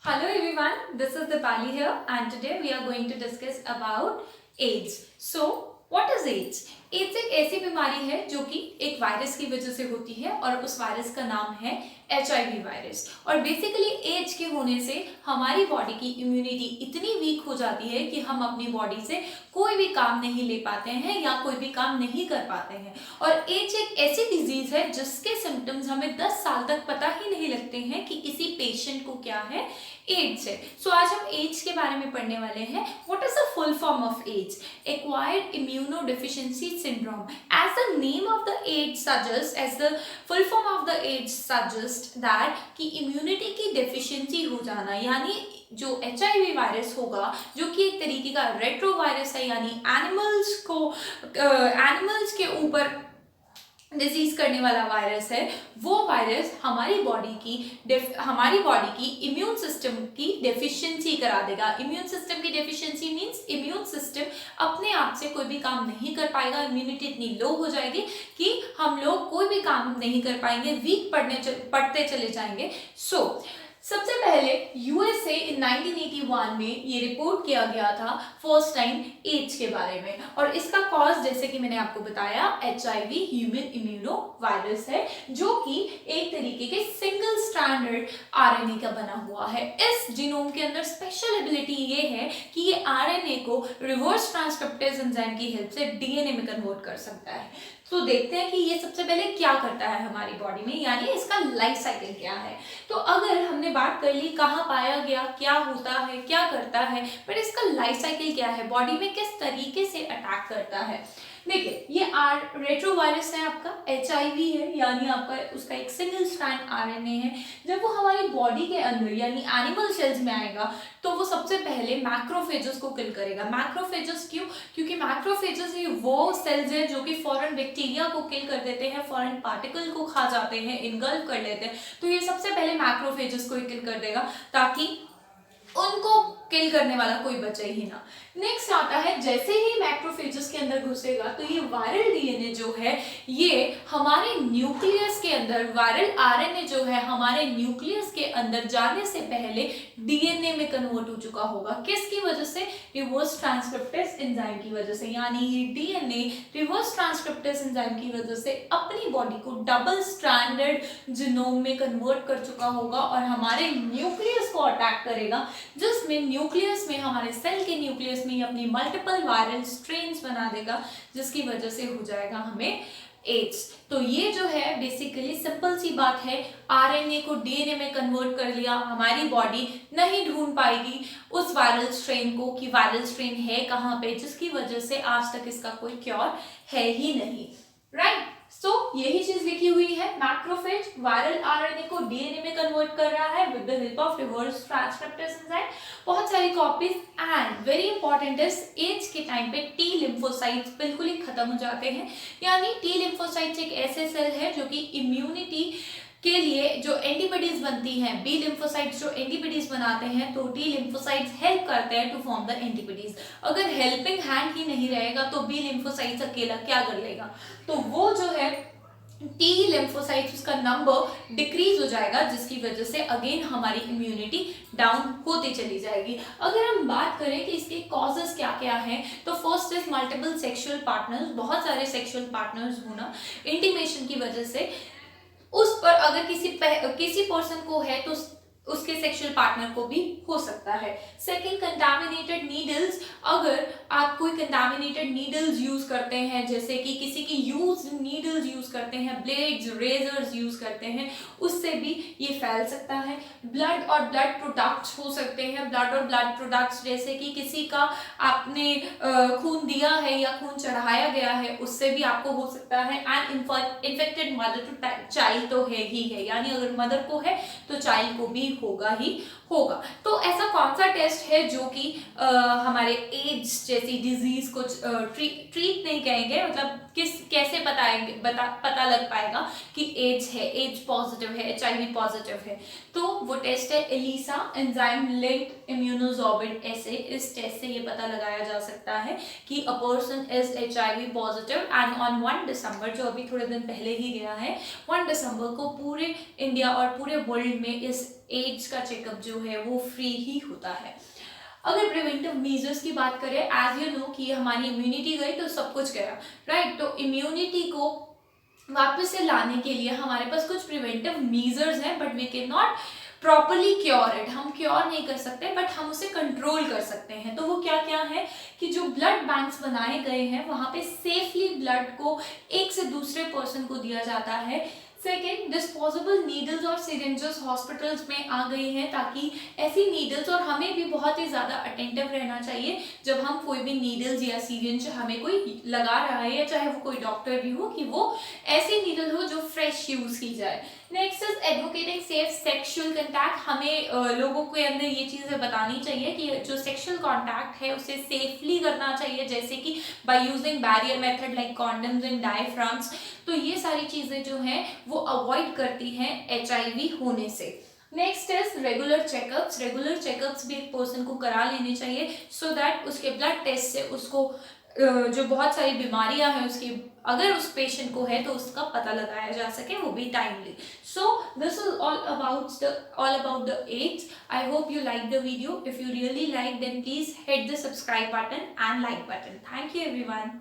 Hello everyone, this is Dipali here and today we are going to discuss about AIDS. So, what is AIDS? AIDS एक ऐसी बीमारी है जो कि एक वायरस की वजह से होती है और उस वायरस का नाम है HIV वायरस। और बेसिकली एड्स के होने से हमारी बॉडी की इम्यूनिटी इतनी वीक हो जाती है कि हम अपनी बॉडी से कोई भी काम नहीं ले पाते हैं या कोई भी काम नहीं कर पाते हैं। और एड्स एक ऐसी डिजीज है जिसके सिम्टम्स हमें 10 साल तक पता ही नहीं लगते हैं कि किसी पेशेंट को क्या है, एड्स है। सो आज हम एड्स के बारे में पढ़ने वाले हैं। What is the full form of AIDS? Acquired immunodeficiency syndrome. As the name of the AIDS suggest, as the full form of the AIDS suggest that कि इम्यूनिटी की डेफिशिएंसी हो जाना, यानी जो HIV वायरस होगा जो कि एक तरीके का रेट्रो वायरस है, यानी एनिमल्स के ऊपर डिजीज करने वाला वायरस है। वो वायरस हमारी बॉडी की इम्यून सिस्टम की डेफिशिएंसी करा देगा। इम्यून सिस्टम की डेफिशिएंसी मींस इम्यून सिस्टम अपने आप से कोई भी काम नहीं कर पाएगा। इम्यूनिटी इतनी लो हो जाएगी कि हम लोग कोई भी काम नहीं कर पाएंगे, वीक पड़ते चले जाएंगे। सबसे पहले यूएसए इन 1981 में ये रिपोर्ट किया गया था फर्स्ट टाइम एड्स के बारे में। और इसका कॉज जैसे कि मैंने आपको बताया HIV ह्यूमन इम्यूनो वायरस है, जो कि एक तरीके के सिंगल स्ट्रैंडेड RNA का बना हुआ है। इस जीनोम के अंदर स्पेशल एबिलिटी ये है कि ये RNA को रिवर्स ट्रांसक्रिप्टेज एंजाइम की हेल्प से DNA में कन्वर्ट कर सकता है। तो देखते हैं कि ये सबसे पहले क्या करता है हमारी बॉडी में, यानी इसका लाइफ साइकिल क्या है। तो अगर हमने बात कर ली कहाँ पाया गया, क्या होता है, क्या करता है, पर इसका लाइफ साइकिल क्या है, बॉडी में किस तरीके से अटैक करता है। देखिए, ये रेट्रो वायरस है, आपका HIV है, यानी आपका उसका एक सिंगल स्ट्रैंड RNA है। जब वो हमारी बॉडी के अंदर यानी एनिमल सेल्स में आएगा तो वो सबसे पहले मैक्रोफेजेस को किल करेगा। मैक्रोफेजेस क्यों? क्योंकि मैक्रोफेजेस ही वो सेल्स हैं जो कि फॉरेन बैक्टीरिया को किल कर देते हैं, फॉरेन पार्टिकल को खा जाते हैं, इनगल्फ कर लेते हैं। तो ये सबसे पहले मैक्रोफेजेस को ही किल कर देगा ताकि उनको किल करने वाला कोई बचे ही ना। नेक्स्ट आता है, जैसे ही मैक्रोफेजेस के अंदर घुसेगा तो ये वायरल DNA जो है ये हमारे न्यूक्लियस के अंदर, वायरल RNA जो है हमारे न्यूक्लियस के अंदर जाने से पहले DNA में कन्वर्ट हो चुका होगा। किसकी वजह से? रिवर्स ट्रांसक्रिप्टेज एंजाइम की वजह से। यानी ये DNA रिवर्स ट्रांसक्रिप्टेज एंजाइम की वजह से अपनी बॉडी को डबल स्ट्रैंडेड जीनोम में कन्वर्ट कर चुका होगा और हमारे न्यूक्लियस को अटैक करेगा, जिसमें न्यूक्लियस में, हमारे सेल के न्यूक्लियस में अपनी मल्टीपल वायरल स्ट्रेन्स बना देगा, जिसकी वजह से हो जाएगा हमें एड्स। तो ये जो है बेसिकली सिंपल सी बात है, RNA को DNA में कन्वर्ट कर लिया, हमारी बॉडी नहीं ढूंढ पाएगी उस वायरल स्ट्रेन को कि वायरल स्ट्रेन है कहाँ पे, जिसकी वजह से आज तक इसका कोई क्योर है ही नहीं। राइट, सो यही चीज लिखी हुई है। मैक्रोफेज वायरल RNA को DNA में कन्वर्ट कर रहा है with the help of reverse transcriptase enzyme. बहुत सारी copies and very important is AIDS के टाइम पे T लिम्फोसाइट्स बिल्कुल ही खत्म हो जाते हैं। यानी T लिम्फोसाइट्स एक ऐसे सेल है जो कि इम्यूनिटी के लिए जो एंटीबॉडीज बनती हैं, B लिम्फोसाइट्स जो एंटीबॉडीज बनाते हैं, तो T लिम्फोसाइट्स हेल्प करते हैं टू फॉर्म द एंटीबॉडीज। अगर हेल्पिंग हैंड ही नहीं रहेगा तो B लिम्फोसाइट्स अकेला क्या कर लेगा? तो वो जो है T लिम्फोसाइट्स, उसका नंबर डिक्रीज हो जाएगा, जिसकी वजह से अगेन हमारी इम्यूनिटी डाउन होती चली जाएगी। अगर हम बात करें कि इसके कॉजेस क्या क्या हैं, तो first is multiple sexual partners, बहुत सारे सेक्सुअल पार्टनर्स होना इंटीमेशन की वजह से। उस पर अगर किसी पर्सन को है तो उसके सेक्सुअल पार्टनर को भी हो सकता है। सेकंड, कंटामिनेटेड नीडल्स, अगर आप कोई कंटामिनेटेड नीडल्स यूज करते हैं, जैसे कि किसी की यूज नीडल्स यूज करते हैं, ब्लेड्स, रेजर्स यूज करते हैं, उससे भी ये फैल सकता है। ब्लड और ब्लड प्रोडक्ट्स हो सकते हैं, ब्लड और ब्लड प्रोडक्ट्स जैसे कि किसी का आपने खून दिया है या खून चढ़ाया गया है, उससे भी आपको हो सकता है। And infected mother to child तो है ही है, यानी अगर मदर को है तो चाइल्ड को भी होगा ही होगा। तो ऐसा कौन सा टेस्ट है जो कि हमारे एड्स जैसी डिजीज को ट्रीट नहीं करेंगे, मतलब कैसे पता लग पाएगा कि एड्स है, एड्स पॉजिटिव है, HIV पॉजिटिव है? तो वो टेस्ट है ELISA, एंजाइम लिंक्ड इम्यूनोसॉर्बेंट एसे। इस टेस्ट से ये पता लगाया जा सकता है कि a person is HIV positive. And on 1 दिसंबर, जो अभी थोड़े दिन पहले ही गया है, 1 दिसंबर को पूरे इंडिया और पूरे वर्ल्ड में इस एड्स का चेकअप जो है वो फ्री ही होता है। अगर प्रिवेंटिव मेजर्स की बात करें, एज यू नो कि हमारी इम्यूनिटी गई तो सब कुछ गया, राइट। तो इम्यूनिटी को वापस से लाने के लिए हमारे पास कुछ प्रिवेंटिव मेजर्स हैं, but we can not properly cure it. हम क्योर नहीं कर सकते, बट हम उसे कंट्रोल कर सकते हैं। तो वो क्या क्या है कि जो ब्लड बैंक्स बनाए गए हैं वहाँ पे सेफली ब्लड को एक से दूसरे पर्सन को दिया जाता है। सेकेंड, डिस्पोजेबल नीडल्स और सिरिंजेस हॉस्पिटल्स में आ गई हैं, ताकि ऐसी नीडल्स, और हमें भी बहुत ही ज़्यादा अटेंटिव रहना चाहिए जब हम कोई भी नीडल्स या सिरिंज हमें कोई लगा रहा है, या चाहे वो कोई डॉक्टर भी हो, कि वो ऐसी नीडल हो जो फ्रेश यूज़ की जाए। Next is advocating safe sexual contact. हमें लोगों के अंदर ये चीज़ें बतानी चाहिए कि जो सेक्सुअल कॉन्टैक्ट है उसे सेफली करना चाहिए, जैसे कि by using barrier method like condoms and diaphragms. तो ये सारी चीज़ें जो हैं वो अवॉइड करती हैं HIV होने से। Next is regular checkups. Regular checkups भी एक पर्सन को करा लेने चाहिए, सो दैट उसके ब्लड टेस्ट से उसको जो बहुत सारी बीमारियां हैं उसकी, अगर उस पेशेंट को है तो उसका पता लगाया जा सके, वो भी timely. So this is all about the AIDS. I hope you like the video. If you really like, then please hit the subscribe button and like button. Thank you everyone.